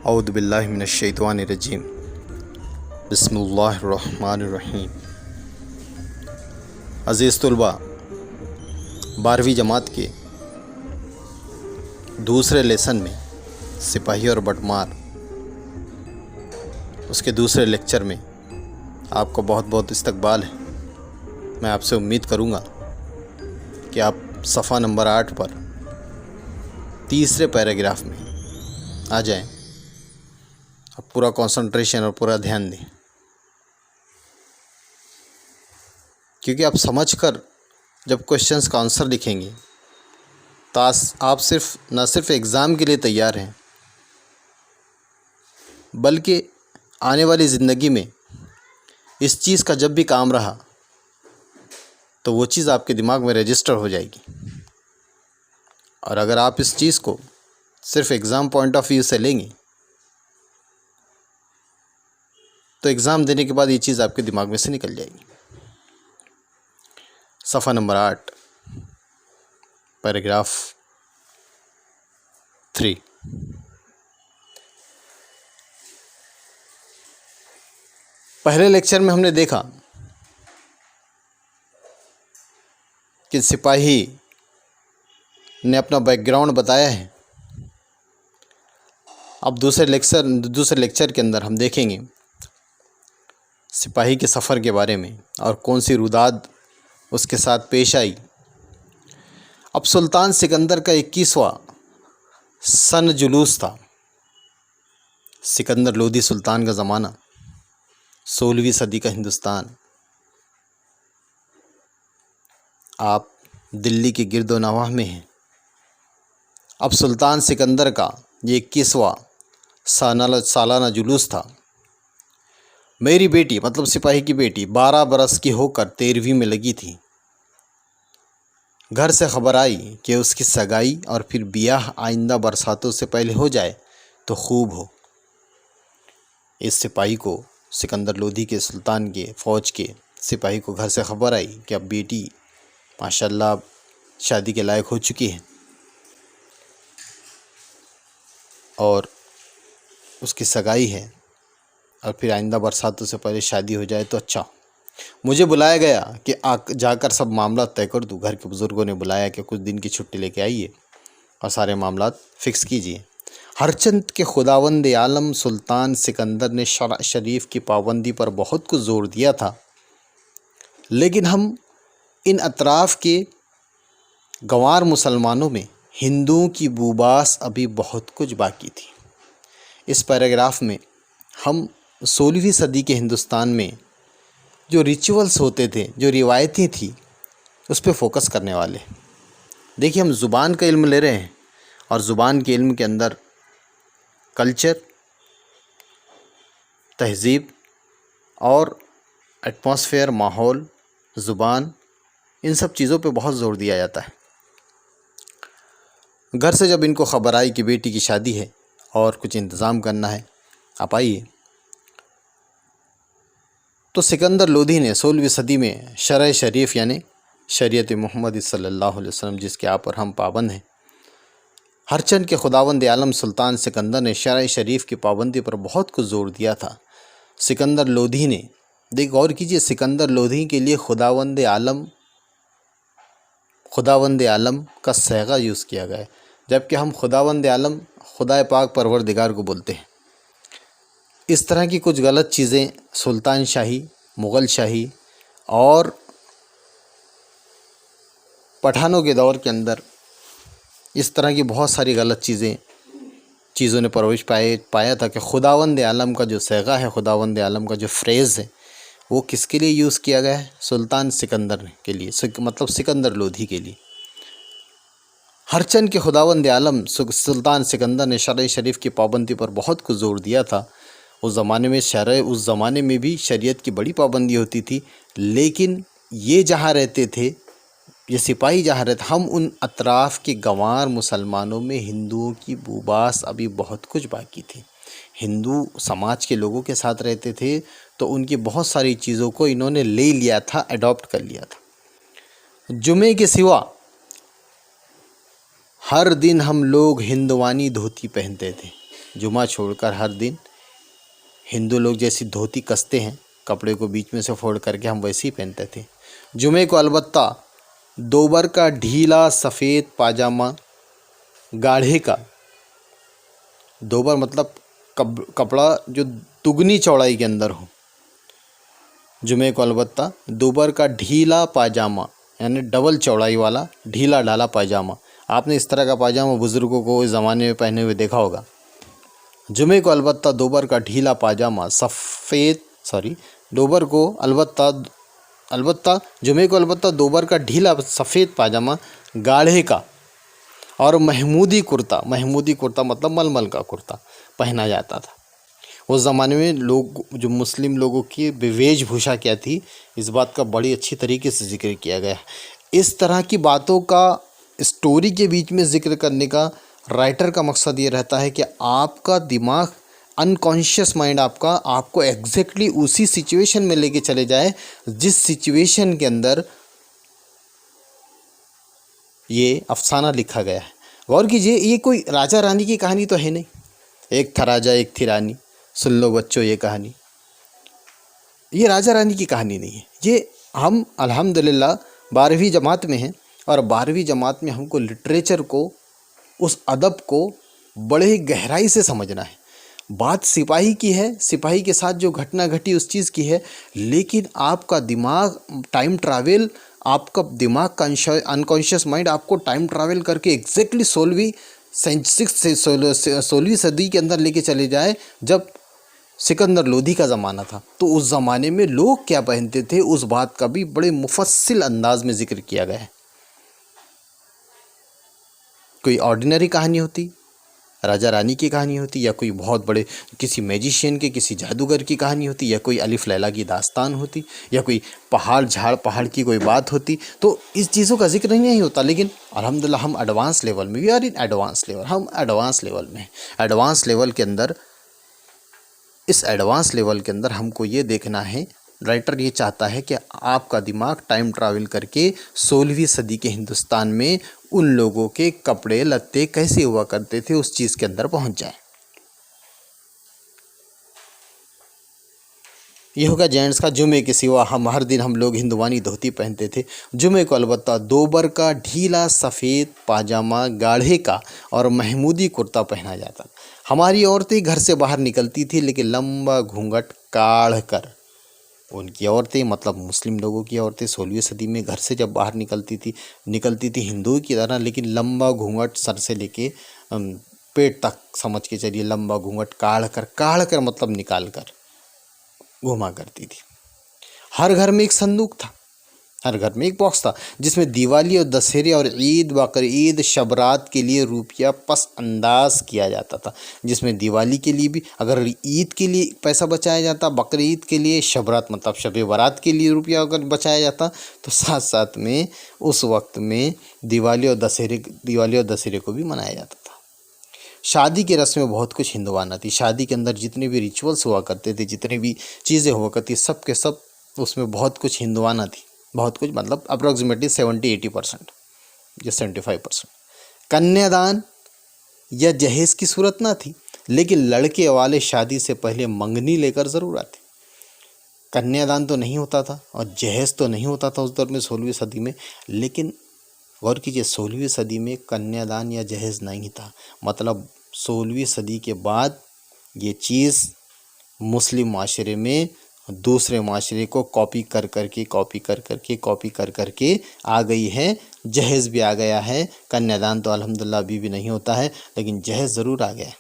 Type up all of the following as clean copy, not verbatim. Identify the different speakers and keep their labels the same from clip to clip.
Speaker 1: औज़ु बिल्लाहि मिनश्शैतानिर्रजीम। बिस्मिल्लाहिर्रहमानिर्रहीम। अज़ीज़ तुलबा, 12वीं जमात के दूसरे लेसन में सिपाही और बटमार, उसके दूसरे लेक्चर में आपको बहुत बहुत इस्तकबाल है। मैं आपसे उम्मीद करूँगा कि आप सफ़ा नंबर 8 पर तीसरे पैराग्राफ में आ जाएं। अब पूरा कंसंट्रेशन और पूरा ध्यान दें, क्योंकि आप समझकर जब क्वेश्चंस का आंसर लिखेंगे तो आप न सिर्फ एग्ज़ाम के लिए तैयार हैं, बल्कि आने वाली ज़िंदगी में इस चीज़ का जब भी काम रहा तो वो चीज़ आपके दिमाग में रजिस्टर हो जाएगी। और अगर आप इस चीज़ को सिर्फ एग्ज़ाम पॉइंट ऑफ व्यू से लेंगे तो एग्ज़ाम देने के बाद ये चीज़ आपके दिमाग में से निकल जाएगी। सफ़ा नंबर 8 पैराग्राफ 3। पहले लेक्चर में हमने देखा कि सिपाही ने अपना बैकग्राउंड बताया है। अब दूसरे लेक्चर के अंदर हम देखेंगे सिपाही के सफ़र के बारे में और कौन सी रुदाद उसके साथ पेश आई। अब सुल्तान सिकंदर का 21वां सन जुलूस था। सिकंदर लोदी सुल्तान का ज़माना, 16वीं सदी का हिंदुस्तान। आप दिल्ली के गिरदोनवाह में हैं। अब सुल्तान सिकंदर का ये 21वां सालाना जुलूस था। मेरी बेटी, मतलब सिपाही की बेटी, 12 बरस की होकर 13वीं में लगी थी। घर से खबर आई कि उसकी सगाई और फिर बियाह आइंदा बरसातों से पहले हो जाए तो खूब हो। इस सिपाही को, सिकंदर लोदी के सुल्तान के फ़ौज के सिपाही को घर से खबर आई कि अब बेटी माशाल्लाह शादी के लायक हो चुकी है और उसकी सगाई है और फिर आइंदा बरसातों से पहले शादी हो जाए तो अच्छा। मुझे बुलाया गया कि जाकर सब मामला तय कर दूँ। घर के बुज़ुर्गों ने बुलाया कि कुछ दिन की छुट्टी लेके आइए और सारे मामला फ़िक्स कीजिए। हरचंद के खुदावंद आलम सुल्तान सिकंदर ने शरअ शरीफ की पाबंदी पर बहुत कुछ ज़ोर दिया था, लेकिन हम इन अतराफ़ के गंवार मुसलमानों में हिंदुओं की बुबास अभी बहुत कुछ बाकी थी। इस पैराग्राफ में हम 16वीं सदी के हिंदुस्तान में जो रिचुअल्स होते थे, जो रिवायतें थी, उस पर फोकस करने वाले। देखिए, हम ज़ुबान का इल्म ले रहे हैं और ज़ुबान के इल्म के अंदर कल्चर, तहज़ीब और एटमॉस्फेयर, माहौल, ज़ुबान, इन सब चीज़ों पे बहुत ज़ोर दिया जाता है। घर से जब इनको ख़बर आई कि बेटी की शादी है और कुछ इंतज़ाम करना है, आप आइए, तो सिकंदर लोधी ने 16वीं सदी में शरअ शरीफ यानी शरीयत मोहम्मद सल्लल्लाहु अलैहि वसल्लम, जिसके आप और हम पाबंद हैं, हरचंद के खुदावंद आलम सुल्तान सिकंदर ने शरअ शरीफ की पाबंदी पर बहुत कुछ ज़ोर दिया था। सिकंदर लोधी ने, देख गौर कीजिए, सिकंदर लोधी के लिए खुदावंद आलम का सैगा यूज़ किया गया है, जबकि हम खुदावंद आलम खुदा पाक परवरदिगार को बोलते हैं। इस तरह की कुछ गलत चीज़ें सुल्तान शाही, मुग़ल शाही और पठानों के दौर के अंदर इस तरह की बहुत सारी गलत चीज़ों ने परवरिश पाया था कि खुदावंद आलम का जो सैगा है, खुदावंद आलम का जो फ्रेज़ है, वो किसके लिए यूज़ किया गया है? सुल्तान सिकंदर के लिए, मतलब सिकंदर लोधी के लिए। हरचंद के खुदावंद आलम सुल्तान सिकंदर ने शरअ शरीफ की पाबंदी पर बहुत कुछ ज़ोर दिया था। उस ज़माने में भी शरीयत की बड़ी पाबंदी होती थी, लेकिन ये जहाँ रहते थे, ये सिपाही जहाँ रहते, हम उन अतराफ़ के गंवार मुसलमानों में हिंदुओं की बुबास अभी बहुत कुछ बाकी थी। हिंदू समाज के लोगों के साथ रहते थे तो उनकी बहुत सारी चीज़ों को इन्होंने ले लिया था, अडॉप्ट कर लिया था। जुमे के सिवा हर दिन हम लोग हिंदवानी धोती पहनते थे। जुमा छोड़कर हर दिन हिंदू लोग जैसी धोती कसते हैं, कपड़े को बीच में से फोल्ड करके, हम वैसे ही पहनते थे। जुमे को अलबत्ता दोबर का ढीला सफ़ेद पाजामा, गाढ़े का, दोबर मतलब कपड़ा जो दुगनी चौड़ाई के अंदर हो। जुमे को अलबत्ता दोबर का ढीला पाजामा यानी डबल चौड़ाई वाला ढीला ढाला पाजामा। आपने इस तरह का पाजामा बुज़ुर्गों को इस ज़माने में पहने हुए देखा होगा। जुमे को अलबत्ता दोबर का ढीला पाजामा दोबर को अलबत्ता जुमे को अलबत्ता दोबर का ढीला सफ़ेद पाजामा, गाढ़े का और महमूदी कुर्ता मतलब मलमल का कुर्ता पहना जाता था। उस ज़माने में लोग, जो मुस्लिम लोगों की वेशभूषा क्या थी, इस बात का बड़ी अच्छी तरीके से जिक्र किया गया है। इस तरह की बातों का स्टोरी के बीच में जिक्र करने का राइटर का मकसद ये रहता है कि आपका दिमाग, अनकॉन्शियस माइंड आपको एग्जैक्टली उसी सिचुएशन में लेके चले जाए जिस सिचुएशन के अंदर ये अफसाना लिखा गया है। गौर कीजिए, ये कोई राजा रानी की कहानी तो है नहीं। एक था राजा एक थी रानी, सुन लो बच्चों ये कहानी। ये राजा रानी की कहानी नहीं है। ये हम अल्हम्दुलिल्लाह 12वीं जमात में हैं और 12वीं जमात में हमको लिटरेचर को, उस अदब को बड़े ही गहराई से समझना है। बात सिपाही की है, सिपाही के साथ जो घटना घटी उस चीज़ की है, लेकिन आपका दिमाग टाइम ट्रैवल, आपका दिमाग का अनकॉन्शियस माइंड आपको टाइम ट्रैवल करके एग्जैक्टली 16वीं सदी के अंदर लेके चले जाए, जब सिकंदर लोधी का ज़माना था। तो उस ज़माने में लोग क्या पहनते थे, उस बात का भी बड़े मुफस्सिल अंदाज में जिक्र किया गया है। कोई ऑर्डिनरी कहानी होती, राजा रानी की कहानी होती, या कोई बहुत बड़े किसी मैजिशियन के, किसी जादूगर की कहानी होती, या कोई अलिफ लैला की दास्तान होती, या कोई पहाड़ की कोई बात होती, तो इस चीज़ों का जिक्र नहीं होता। लेकिन अल्हम्दुलिल्लाह हम एडवांस लेवल में, we are in advance level, हम एडवांस लेवल में, एडवांस लेवल के अंदर, इस एडवांस लेवल के अंदर हमको ये देखना है, राइटर ये चाहता है कि आपका दिमाग टाइम ट्रैवल करके 16वीं सदी के हिंदुस्तान में उन लोगों के कपड़े लत्ते कैसे हुआ करते थे उस चीज़ के अंदर पहुंच जाए। ये होगा जेंट्स का। जुमे के सिवा हर दिन हम लोग हिंदुवानी धोती पहनते थे। जुमे को अलबत्ता दोबर का ढीला सफ़ेद पाजामा, गाढ़े का और महमूदी कुर्ता पहना जाता। हमारी औरतें घर से बाहर निकलती थी लेकिन लंबा घूंघट काढ़ कर। उनकी औरतें मतलब मुस्लिम लोगों की औरतें 16वीं सदी में घर से जब बाहर निकलती थी हिंदुओं की तरह, लेकिन लंबा घूंघट सर से लेके पेट तक समझ के चलिए, लंबा घूंघट काढ़ कर मतलब निकाल कर घुमा करती थी। हर घर में एक संदूक था, हर घर में एक बॉक्स था जिसमें दिवाली और दशहरे और ईद, बकर ईद, शबरात के लिए रुपया पस अंदाज किया जाता था। जिसमें दिवाली के लिए भी, अगर ईद के लिए पैसा बचाया जाता, बकर ईद के लिए, शबरात मतलब शब बारात के लिए रुपया अगर बचाया जाता, तो साथ साथ में उस वक्त में दिवाली और दशहरे को भी मनाया जाता था। शादी की रस्म में बहुत कुछ हिंदुवाना थी। शादी के अंदर जितने भी रिचुअल्स हुआ करते थे, जितने भी चीज़ें हुआ करती, सब के सब उसमें बहुत कुछ हिंदुवाना थी। बहुत कुछ मतलब अप्रोक्सीमेटली 70-80% या 75%। कन्यादान या जहेज़ की सूरत ना थी, लेकिन लड़के वाले शादी से पहले मंगनी लेकर ज़रूर आते। कन्यादान तो नहीं होता था और जहेज़ तो नहीं होता था उस दौर में 16वीं सदी में, लेकिन गौर कीजिए 16वीं सदी में कन्यादान या जहेज़ नहीं था। मतलब 16वीं सदी के बाद ये चीज़ मुस्लिम माशरे में दूसरे माशरे को कॉपी कर करके आ गई है। जहेज़ भी आ गया है। कन्यादान तो अल्हम्दुलिल्लाह अभी भी नहीं होता है, लेकिन जहेज़ ज़रूर आ गया है।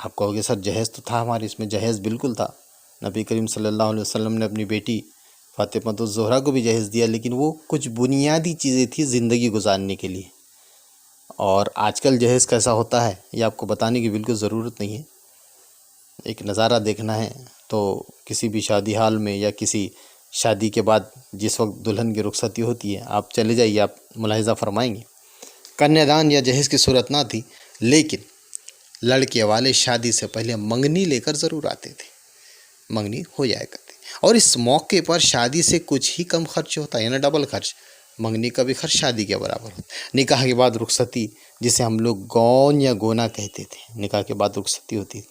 Speaker 1: आप कहोगे सर जहेज़ तो था हमारे, इसमें जहेज़ बिल्कुल था। नबी करीम सल्लल्लाहु अलैहि वसल्लम ने अपनी बेटी फातिमा ज़ोहरा को भी जहेज़ दिया, लेकिन वो कुछ बुनियादी चीज़ें थी ज़िंदगी गुजारने के लिए। और आजकल जहेज़ कैसा होता है ये आपको बताने की बिल्कुल ज़रूरत नहीं है। एक नज़ारा देखना है तो किसी भी शादी हाल में या किसी शादी के बाद जिस वक्त दुल्हन की रुखसती होती है, आप चले जाइए, आप मुलाहिज़ा फरमाएंगे। कन्यादान या जहेज़ की सूरत ना थी, लेकिन लड़के वाले शादी से पहले मंगनी लेकर ज़रूर आते थे, मंगनी हो जाया करती। और इस मौके पर शादी से कुछ ही कम खर्च होता है, यानी डबल खर्च। मंगनी का भी खर्च शादी के बराबर होता है। निकाह के बाद रुखसती, जिसे हम लोग गौन या गोना कहते थे, निकाह के बाद रुखसती होती थी,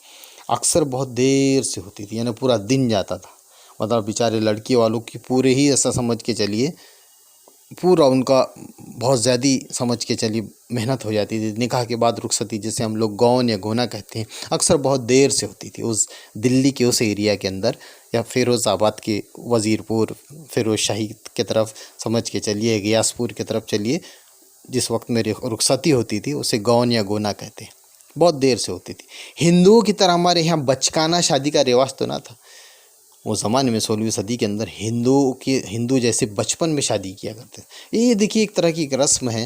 Speaker 1: अक्सर बहुत देर से होती थी, यानी पूरा दिन जाता था। मतलब बेचारे लड़की वालों की पूरे ही ऐसा समझ के चलिए, पूरा उनका बहुत ज़्यादा समझ के चलिए मेहनत हो जाती थी। निकाह के बाद रुखसती, जिसे हम लोग गौन या गोना कहते हैं, अक्सर बहुत देर से होती थी। उस दिल्ली के उस एरिया के अंदर, या फ़िरोज़ाबाद के वज़ीरपुर, फ़िरोज़शाही की तरफ समझ के चलिए, गियासपुर की तरफ चलिए, जिस वक्त मेरी रुखसती होती थी उसे गौन या गोना कहते हैं। बहुत देर से होती थी। हिंदुओं की तरह हमारे यहाँ बचकाना शादी का रिवाज तो ना था। वो ज़माने में 16वीं सदी के अंदर हिंदू जैसे बचपन में शादी किया करते थे। ये देखिए एक तरह की एक रस्म है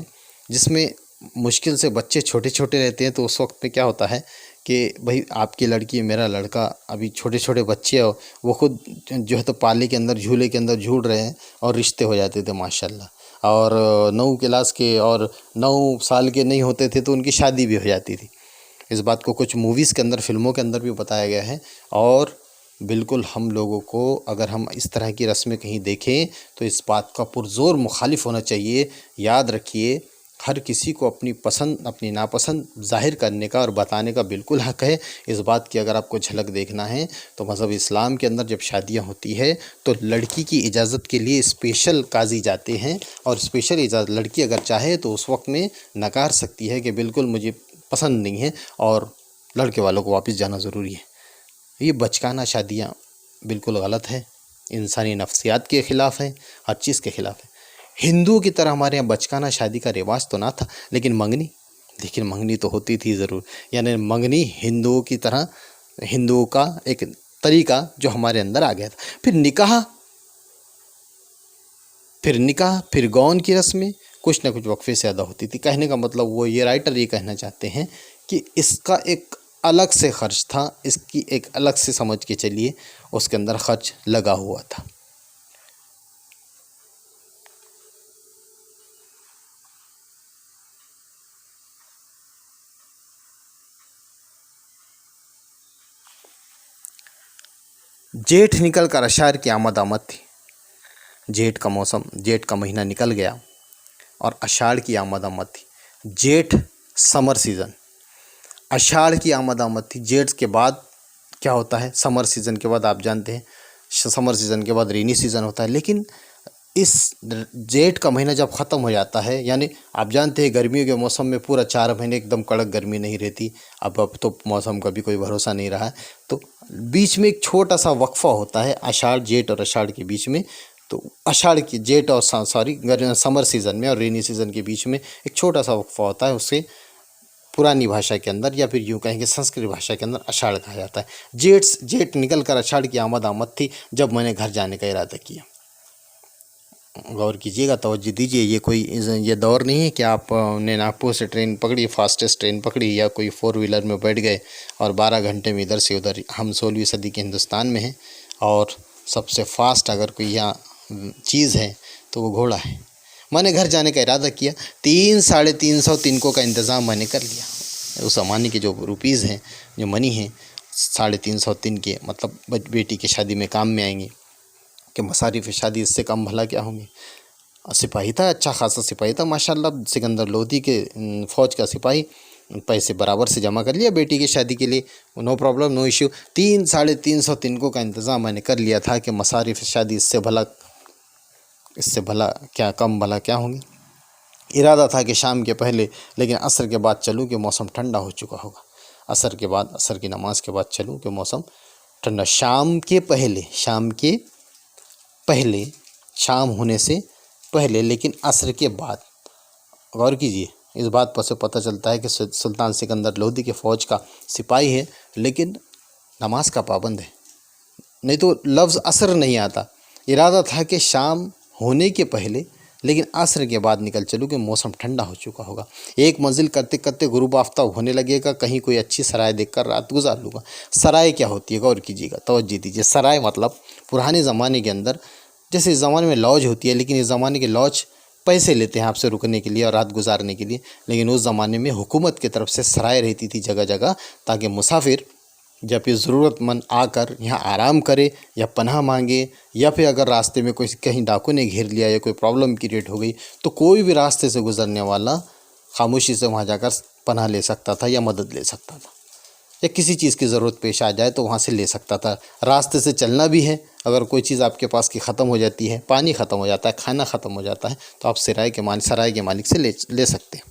Speaker 1: जिसमें मुश्किल से बच्चे छोटे छोटे रहते हैं। तो उस वक्त में क्या होता है कि भाई आपकी लड़की मेरा लड़का, अभी छोटे छोटे बच्चे हो, वो खुद जो है तो पाले के अंदर, झूले के अंदर झूल रहे हैं और रिश्ते हो जाते थे माशाल्लाह। और 9 क्लास के और 9 साल के नहीं होते थे तो उनकी शादी भी हो जाती थी। इस बात को कुछ मूवीज़ के अंदर, फिल्मों के अंदर भी बताया गया है। और बिल्कुल हम लोगों को अगर हम इस तरह की रस्में कहीं देखें तो इस बात का पुरज़ोर मुखालिफ होना चाहिए। याद रखिए, हर किसी को अपनी पसंद, अपनी नापसंद ज़ाहिर करने का और बताने का बिल्कुल हक़ है। इस बात की अगर आपको झलक देखना है तो मज़हब इस्लाम के अंदर जब शादियां होती है तो लड़की की इजाज़त के लिए स्पेशल काजी जाते हैं, और स्पेशल इजाज़त लड़की अगर चाहे तो उस वक्त में नकार सकती है कि बिल्कुल मुझे पसंद नहीं है और लड़के वालों को वापस जाना ज़रूरी है। ये बचकाना शादियाँ बिल्कुल गलत है, इंसानी नफ्सियात के ख़िलाफ़ है, हर चीज़ के ख़िलाफ़ है। हिंदुओं की तरह हमारे यहाँ बचकाना शादी का रिवाज तो ना था, लेकिन मंगनी तो होती थी ज़रूर। यानी मंगनी हिंदुओं की तरह, हिंदुओं का एक तरीका जो हमारे अंदर आ गया था। फिर निकाह, फिर गौन की रस्में कुछ न कुछ वक्फे से अदा होती थी। कहने का मतलब वो, ये राइटर ये कहना चाहते हैं कि इसका एक अलग से खर्च था, इसकी एक अलग से समझ के चलिए उसके अंदर खर्च लगा हुआ था। जेठ निकल कर आषाढ़ की आमद थी। जेठ का मौसम, जेठ का महीना निकल गया और आषाढ़ की आमद थी। जेठ समर सीज़न, आषाढ़ की आमद थी। जेठ के बाद क्या होता है, समर सीज़न के बाद आप जानते हैं समर सीज़न के बाद रेनी सीज़न होता है। लेकिन इस जेठ का महीना जब ख़त्म हो जाता है, यानी आप जानते हैं गर्मियों के मौसम में पूरा 4 महीने एकदम कड़क गर्मी नहीं रहती। अब तो मौसम का भी कोई भरोसा नहीं रहा है। तो बीच में एक छोटा सा वक्फ़ा होता है आषाढ़, जेठ और आषाढ़ के बीच में। तो आषाढ़ की, जेठ और समर सीज़न में और रेनी सीज़न के बीच में एक छोटा सा वक्फ़ा होता है। उसे पुरानी भाषा के अंदर, या फिर यूँ कहेंगे संस्कृत भाषा के अंदर, आषाढ़ कहा जाता है। जेठ निकल कर आषाढ़ की आमद थी जब मैंने घर जाने का इरादा किया। गौर कीजिएगा, तवज्जो दीजिए। ये दौर नहीं है कि आपने नागपुर से ट्रेन पकड़ी, फास्टेस्ट ट्रेन पकड़ी, या कोई 4 व्हीलर में बैठ गए और 12 घंटे में इधर से उधर। हम 16वीं सदी के हिंदुस्तान में हैं और सबसे फास्ट अगर कोई यहाँ चीज़ है तो वो घोड़ा है। मैंने घर जाने का इरादा किया। 300-350 तिनकों का इंतज़ाम मैंने कर लिया। उस ज़माने के जो रुपीज़ हैं, जो मनी हैं, 350 तिनके, मतलब बेटी की शादी में काम में आएंगे कि मसारिफ़ शादी इससे कम भला क्या होंगे। सिपाही था, अच्छा खासा सिपाही था माशाल्लाह, सिकंदर लोधी के फ़ौज का सिपाही। पैसे बराबर से जमा कर लिया बेटी की शादी के लिए, नो प्रॉब्लम, नो इश्यू। 300-350 तिनकों का इंतज़ाम मैंने कर लिया था कि मसारिफ़ शादी इससे भला क्या, कम भला क्या होंगे। इरादा था कि शाम के पहले, लेकिन असर के बाद चलूँ कि मौसम ठंडा हो चुका होगा। असर के बाद, असर की नमाज़ के बाद चलूँ कि मौसम ठंडा। शाम होने से पहले, लेकिन असर के बाद। गौर कीजिए, इस बात पर से पता चलता है कि सुल्तान सिकंदर लोधी के फ़ौज का सिपाही है लेकिन नमाज का पाबंद है। नहीं तो लफ्ज़ असर नहीं आता। इरादा था कि शाम होने के पहले, लेकिन असर के बाद निकल चलूँ कि मौसम ठंडा हो चुका होगा। एक मंजिल करते करते गुरूब आफ्ताब होने लगेगा, कहीं कोई अच्छी सराय देखकर रात गुजार लूँगा। सराय क्या होती है, गौर कीजिएगा, तवज्जो दीजिए। सराय मतलब पुराने ज़माने के अंदर, जैसे इस ज़माने में लॉज होती है, लेकिन इस ज़माने के लॉज पैसे लेते हैं आपसे रुकने के लिए और रात गुजारने के लिए। लेकिन उस ज़माने में हुकूमत की तरफ से सराय रहती थी जगह जगह, ताकि मुसाफिर जब ये ज़रूरतमंद आकर यहाँ आराम करे या पनाह मांगे, या फिर अगर रास्ते में कोई कहीं डाकू ने घेर लिया या कोई प्रॉब्लम क्रिएट हो गई, तो कोई भी रास्ते से गुजरने वाला खामोशी से वहाँ जाकर पनाह ले सकता था या मदद ले सकता था, या किसी चीज़ की ज़रूरत पेश आ जाए तो वहाँ से ले सकता था। रास्ते से चलना भी है, अगर कोई चीज़ आपके पास की ख़त्म हो जाती है, पानी ख़त्म हो जाता है, खाना ख़त्म हो जाता है, तो आप सराय के मालिक से ले सकते हैं।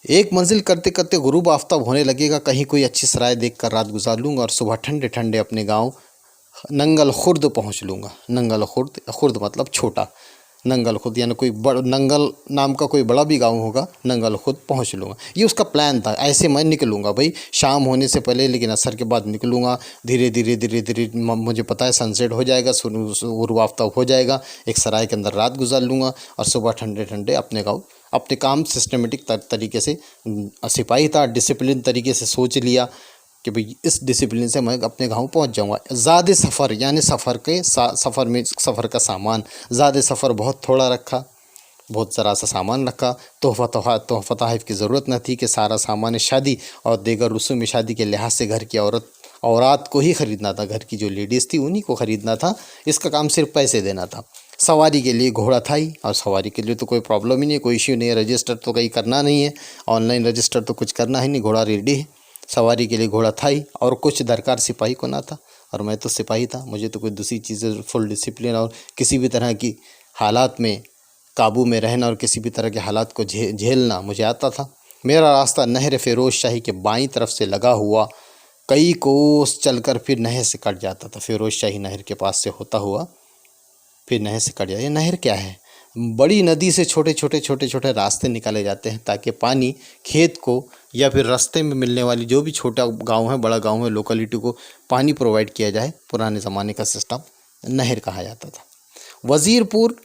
Speaker 1: एक मंजिल करते करते गुरूब आफ्ताब होने लगेगा, कहीं कोई अच्छी सराय देखकर रात गुजार लूँगा और सुबह ठंडे ठंडे अपने गांव नंगल खुर्द पहुंच लूँगा। नंगल खुर्द, खुर्द मतलब छोटा, नंगल खुर्द यानी कोई बड़ा, नंगल नाम का कोई बड़ा भी गांव होगा, नंगल खुर्द पहुंच लूँगा। ये उसका प्लान था। ऐसे मैं निकलूँगा भाई शाम होने से पहले, लेकिन असर के बाद निकलूँगा। धीरे धीरे धीरे धीरे मुझे पता है सनसेट हो जाएगा, गुरूब आफ्ताब हो जाएगा, एक सराय के अंदर रात गुजार लूँगा और सुबह ठंडे ठंडे अपने गाँव अपने काम सिस्टमेटिक तरीके से, सिपाही था, डिसिप्लिन तरीके से सोच लिया कि भाई इस डिसिप्लिन से मैं अपने गांव पहुंच जाऊंगा। ज़्यादा सफ़र यानी सफ़र का सामान, ज़्यादा सफ़र बहुत थोड़ा रखा, बहुत ज़रा सा सामान रखा। तोहफ़ा तहफ़ की ज़रूरत न थी कि सारा सामान शादी और दीगर रसूम शादी के लिहाज से घर की औरत को ही ख़रीदना था, घर की जो लेडीज़ थी उन्हीं को ख़रीदना था। इसका काम सिर्फ पैसे देना था। सवारी के लिए घोड़ा था ही, और सवारी के लिए तो कोई प्रॉब्लम ही नहीं, कोई इश्यू नहीं है। रजिस्टर तो कहीं करना नहीं है, ऑनलाइन रजिस्टर तो कुछ करना ही नहीं, घोड़ा रेडी है। सवारी के लिए घोड़ा था ही, और कुछ दरकार सिपाही को ना था, और मैं तो सिपाही था। मुझे तो कोई दूसरी चीज़ें, फुल डिसिप्लिन और किसी भी तरह की हालात में काबू में रहना और किसी भी तरह के हालात को झेलना मुझे आता था। मेरा रास्ता नहर फ़िरोज़ शाही के बाईं तरफ से लगा हुआ कई कोस चलकर फिर नहर से कट जाता था। फ़िरोज़ शाही नहर के पास से होता हुआ फिर नहर से कट जाए। ये नहर क्या है? बड़ी नदी से छोटे छोटे रास्ते निकाले जाते हैं ताकि पानी खेत को या फिर रास्ते में मिलने वाली जो भी छोटा गांव है, बड़ा गांव है, लोकेलिटी को पानी प्रोवाइड किया जाए। पुराने ज़माने का सिस्टम नहर कहा जाता था। वज़ीरपुर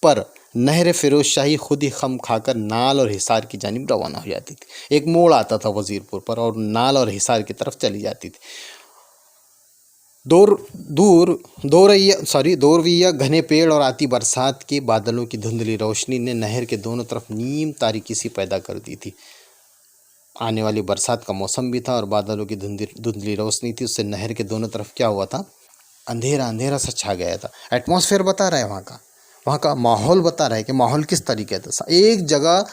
Speaker 1: पर नहर फ़िरोज़ शाही खुद ही खम खाकर नाल और हिसार की जानिब रवाना हो जाती थी। एक मोड़ आता था वज़ीरपुर पर और नाल और हिसार की तरफ चली जाती थी। दोरविया घने पेड़ और आती बरसात के बादलों की धुंधली रोशनी ने नहर के दोनों तरफ नीम तारीकी सी पैदा कर दी थी। आने वाली बरसात का मौसम भी था और बादलों की धुंधली रोशनी थी, उससे नहर के दोनों तरफ क्या हुआ था? अंधेरा अंधेरा सा छा गया था। एटमॉस्फेयर बता रहा है वहाँ का माहौल बता रहा है कि माहौल किस तरीके का था। एक जगह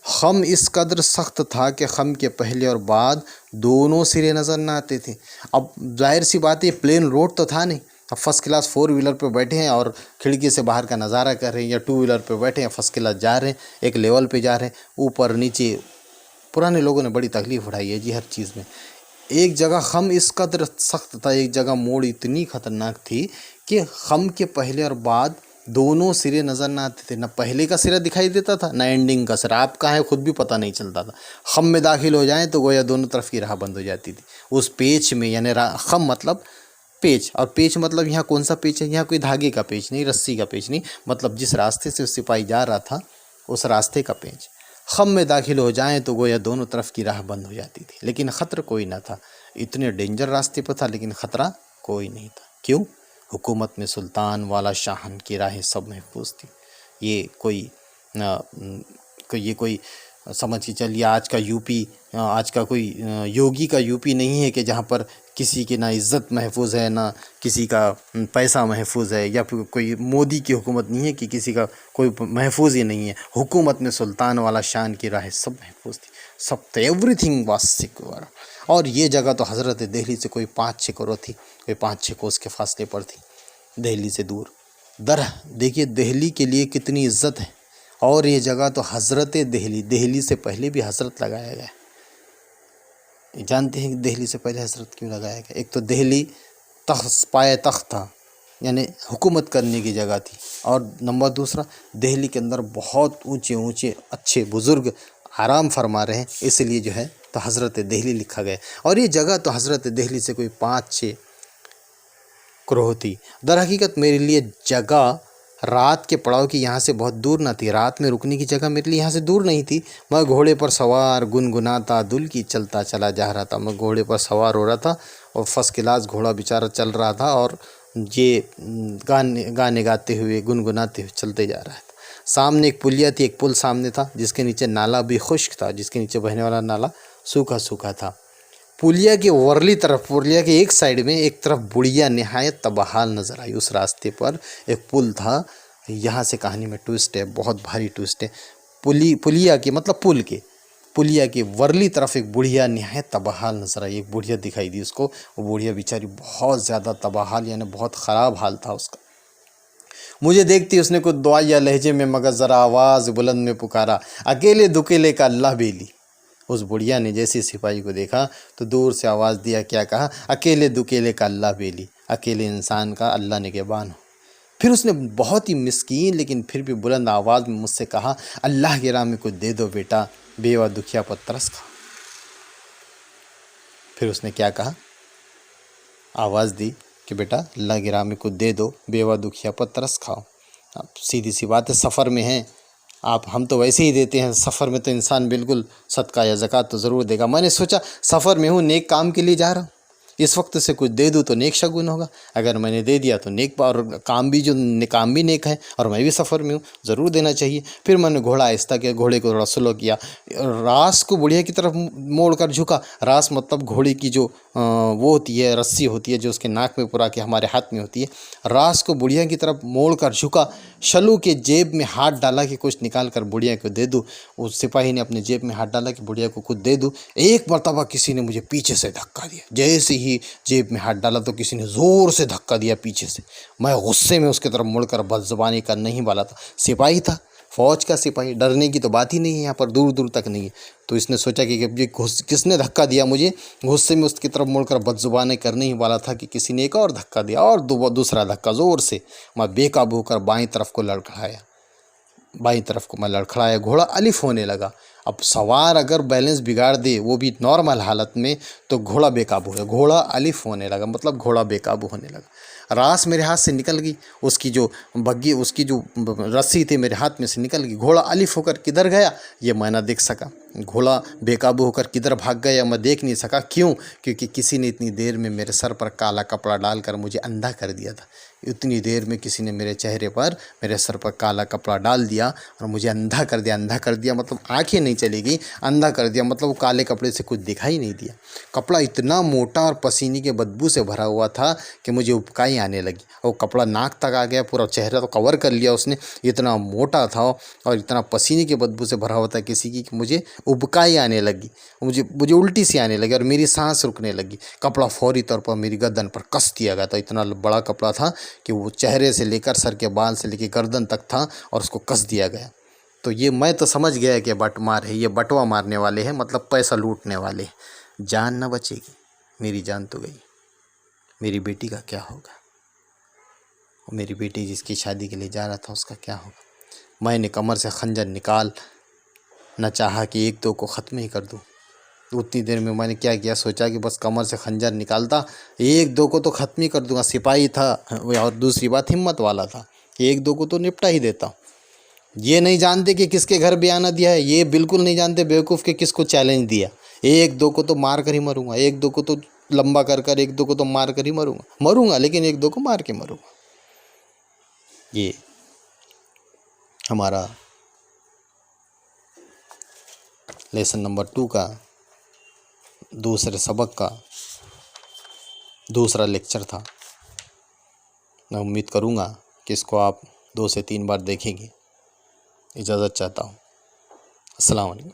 Speaker 1: खम इस कदर सख्त था कि खम के पहले और बाद दोनों सिरे नज़र न आते थे। अब जाहिर सी बात है, प्लेन रोड तो था नहीं। अब फर्स्ट क्लास 4 व्हीलर पे बैठे हैं और खिड़की से बाहर का नज़ारा कर रहे हैं, या 2 व्हीलर पे बैठे हैं, फर्स्ट क्लास जा रहे हैं, एक लेवल पे जा रहे हैं, ऊपर नीचे। पुराने लोगों ने बड़ी तकलीफ़ उठाई है जी हर चीज़ में। एक जगह खम इस कदर सख्त था, एक जगह मोड़ इतनी ख़तरनाक थी कि खम के पहले और बाद दोनों सिरे नज़र ना आते थे। ना पहले का सिरा दिखाई देता था, ना एंडिंग का सिरा। आप कहाँ है खुद भी पता नहीं चलता था। खम में दाखिल हो जाएं तो गोया दोनों तरफ की राह बंद हो जाती थी उस पेच में। यानी खम मतलब पेच, और पेच मतलब यहाँ कौन सा पेच है? यहाँ कोई धागे का पेच नहीं, रस्सी का पेच नहीं, मतलब जिस रास्ते से सिपाही जा रहा था उस रास्ते का पेच। खम में दाखिल हो जाएं तो गोया दोनों तरफ की राह बंद हो जाती थी, लेकिन ख़तरा कोई ना था। इतने डेंजर रास्ते पर था लेकिन ख़तरा कोई नहीं था। क्यों? हुकूमत में सुल्तान वाला शाहन की राहें सब महफूज थी। ये कोई समझ के चलिए आज का कोई योगी का यूपी नहीं है कि जहाँ पर किसी की ना इज़्ज़त महफूज है, ना किसी का पैसा महफूज है, या फिर कोई मोदी की हुकूमत नहीं है कि किसी का कोई महफूज ही नहीं है। हुकूमत में सुल्तान वाला शान की राहें सब महफूज थी, सब तो एवरीथिंग वाज सिक्योर। और ये जगह तो हज़रत दिल्ली से कोई 5-6 करोड़ थी, कोई 5-6 कोस के फासले पर थी, दिल्ली से दूर। देखिए दिल्ली के लिए कितनी इज़्ज़त है। और ये जगह तो हज़रत दिल्ली से पहले भी हज़रत लगाया गया। जानते हैं कि दिल्ली से पहले हज़रत क्यों लगाया गया? एक तो दिल्ली तख्त था, यानी हुकूमत करने की जगह थी, और नंबर दूसरा दिल्ली के अंदर बहुत ऊंचे ऊंचे अच्छे बुज़ुर्ग आराम फरमा रहे हैं, इसलिए जो है तो हज़रत दिल्ली लिखा गया। और ये जगह तो हज़रत दिल्ली से कोई 5-6 करोड़ थी। दर हकीकत मेरे लिए जगह रात के पड़ाव की यहाँ से बहुत दूर ना थी। रात में रुकने की जगह मेरे लिए यहाँ से दूर नहीं थी। मैं घोड़े पर सवार गुनगुनाता दुल की चलता चला जा रहा था। मैं घोड़े पर सवार हो रहा था और फर्स्ट क्लास घोड़ा बेचारा चल रहा था, और ये गाने गाते हुए गुनगुनाते हुए चलते जा रहा था। सामने एक पुलिया थी, एक पुल सामने था जिसके नीचे नाला भी खुश्क था, जिसके नीचे बहने वाला नाला सूखा सूखा था। पुलिया के वर्ली तरफ, पुलिया के एक साइड में एक तरफ बुढ़िया निहायत तबाहाल नज़र आई। उस रास्ते पर एक पुल था। यहाँ से कहानी में ट्विस्ट है, बहुत भारी ट्विस्ट है। पुलिया के मतलब पुल के, पुलिया की वर्ली तरफ एक बुढ़िया निहायत तबाहाल नजर आई। एक बुढ़िया दिखाई दी उसको। वो बुढ़िया बेचारी बहुत ज़्यादा तबाहाल, यानी बहुत ख़राब हाल था उसका। मुझे देखती उसने कुछ दुआया लहजे में मगर ज़रा आवाज़ बुलंद में पुकारा, अकेले दुकेले का अल्लाह बेली। उस बुढ़िया ने जैसे सिपाही को देखा तो दूर से आवाज़ दिया, क्या कहा? अकेले दुकेले का अल्लाह बेली, अकेले इंसान का अल्लाह निगहबान हो। फिर उसने बहुत ही मिस्कीन लेकिन फिर भी बुलंद आवाज़ में मुझसे कहा, अल्लाह के राह में कुछ दे दो बेटा, बेवा दुखिया पर तरस खा। फिर उसने क्या कहा? आवाज़ दी कि बेटा अल्लाह की राह में कुछ दे दो, बेवा दुखिया पर तरस खाओ। अब सीधी सी बात है, सफ़र में हैं आप, हम तो वैसे ही देते हैं। सफ़र में तो इंसान बिल्कुल सदका या ज़कात तो ज़रूर देगा। मैंने सोचा सफ़र में हूँ, नेक काम के लिए जा रहा हूँ, इस वक्त से कुछ दे दूँ तो नेक शगुन होगा। अगर मैंने दे दिया तो नेक, और काम भी काम भी नेक है, और मैं भी सफ़र में हूँ, ज़रूर देना चाहिए। फिर मैंने घोड़ा आहिस्ता किया, घोड़े को थोड़ा स्लो किया, रास को बुढ़िया की तरफ मोड़ कर झुका। रास मतलब घोड़े की जो वो होती है, रस्सी होती है जो उसके नाक में पुरा के हमारे हाथ में होती है। रास को बुढ़िया की तरफ मोड़ कर झुका, शलू के जेब में हाथ डाला कि कुछ निकाल कर बुढ़िया को दे दूँ। उस सिपाही ने अपने जेब में हाथ डाला कि बुढ़िया को कुछ दे दूँ। एक मरतबा किसी ने मुझे पीछे से धक्का दिया। जैसे ही जेब में हाथ डाला तो किसी ने ज़ोर से धक्का दिया पीछे से। मैं गुस्से में उसकी तरफ मुड़कर बदज़ुबानी करने ही वाला था। सिपाही था, फ़ौज का सिपाही, डरने की तो बात ही नहीं है यहाँ पर, दूर दूर तक नहीं है। तो इसने सोचा कि ये किसने धक्का दिया मुझे, गुस्से में उसकी तरफ मुड़कर बदज़ुबानी करने ही वाला था कि किसी ने एक और धक्का दिया, और दूसरा धक्का ज़ोर से। मैं बेकाबू होकर बाईं तरफ को लड़खड़ाया, बाईं तरफ को मैं लड़खड़ाया। घोड़ा अलिफ होने लगा। अब सवार अगर बैलेंस बिगाड़ दे, वो भी नॉर्मल हालत में, तो घोड़ा बेकाबू है। घोड़ा अलिफ होने लगा मतलब घोड़ा बेकाबू होने लगा। रास मेरे हाथ से निकल गई, उसकी जो बग्गी, उसकी जो रस्सी थी मेरे हाथ में से निकल गई। घोड़ा अलिफ होकर किधर गया ये मैं ना देख सका। घोड़ा बेकाबू होकर किधर भाग गया मैं देख नहीं सका। क्यों? क्योंकि किसी ने इतनी देर में मेरे सर पर काला कपड़ा डालकर मुझे अंधा कर दिया था। इतनी देर में किसी ने मेरे चेहरे पर, मेरे सर पर काला कपड़ा डाल दिया और मुझे अंधा कर दिया। अंधा कर दिया मतलब आंखें नहीं चलेगी, अंधा कर दिया मतलब वो काले कपड़े से कुछ दिखाई नहीं दिया। कपड़ा इतना मोटा और पसीने के बदबू से भरा हुआ था कि मुझे उबकाई आने लगी। वो कपड़ा नाक तक आ गया, पूरा चेहरा तो कवर कर लिया उसने। इतना मोटा था और इतना पसीने के बदबू से भरा हुआ था किसी की कि मुझे उबकाई आने लगी, मुझे उल्टी सी आने लगी और मेरी सांस रुकने लगी। कपड़ा फौरी तौर पर मेरी गर्दन पर कस दिया गया था। इतना बड़ा कपड़ा था कि वो चेहरे से लेकर सर के बाल से लेकर गर्दन तक था और उसको कस दिया गया। तो ये मैं तो समझ गया कि बटमार है, ये बटवा मारने वाले हैं, मतलब पैसा लूटने वाले हैं। जान न बचेगी, मेरी जान तो गई। मेरी बेटी का क्या होगा? और मेरी बेटी जिसकी शादी के लिए जा रहा था उसका क्या होगा? मैंने कमर से खंजर निकाल न चाहा कि एक दो को ख़त्म ही कर दूं। उतनी देर में मैंने क्या किया, सोचा कि बस कमर से खंजर निकालता, एक दो को तो ख़त्म ही कर दूंगा। सिपाही था और दूसरी बात हिम्मत वाला था, एक दो को तो निपटा ही देता। ये नहीं जानते कि किसके घर बयाना दिया है, ये बिल्कुल नहीं जानते बेवकूफ़ के किसको चैलेंज दिया। एक दो को तो मार कर ही मरूंगा, एक दो को तो लंबा कर एक दो को तो मार कर ही मरूंगा, लेकिन एक दो को मार के मरूंगा। ये हमारा लेसन नंबर 2 का दूसरे सबक का दूसरा लेक्चर था। मैं उम्मीद करूँगा कि इसको आप 2 से 3 बार देखेंगे। इजाज़त चाहता हूँ। अस्सलाम वालेकुम।